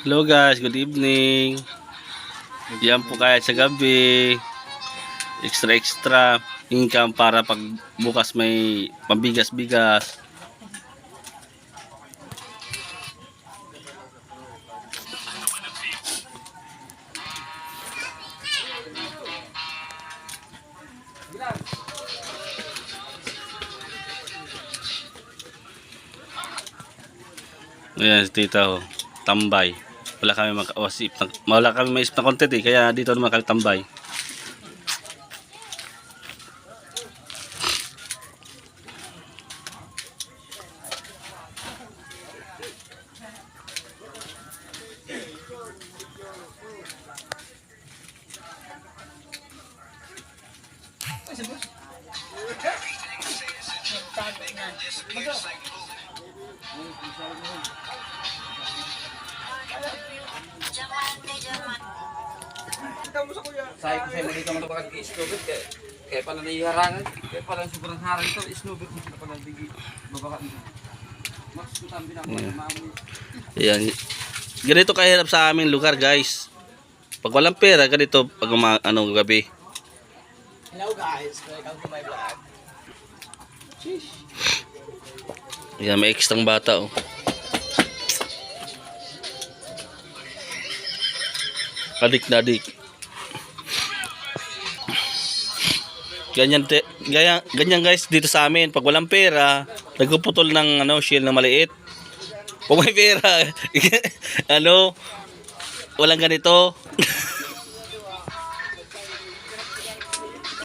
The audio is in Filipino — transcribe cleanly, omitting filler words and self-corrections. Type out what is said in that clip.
Hello guys, good evening. Yan po kahit sa gabi. Extra income para pag bukas may pambigas-bigas. Ayan si tita ho, tambay. Wala kami wala kami maisip na content kaya dito naman kami tambay. Sabi ko sa'yo, hindi ka matapakad kay Snowbird. Kaya pala naiharangan. Kaya pala sobrang harang ito. Snowbird mo sila pala bigi. Babaka nito. Mas kutambi na ako na maamoy. Ayan. Ganito kahirap sa aming lugar guys. Pag walang pera, ganito pag gabi. Hello guys, welcome to my vlog. Ayan, may ekstrang bata oh. Adik na adik. Ganyan guys dito sa amin. Pag walang pera, nagpuputol ng shell na maliit. Pag may pera, walang ganito.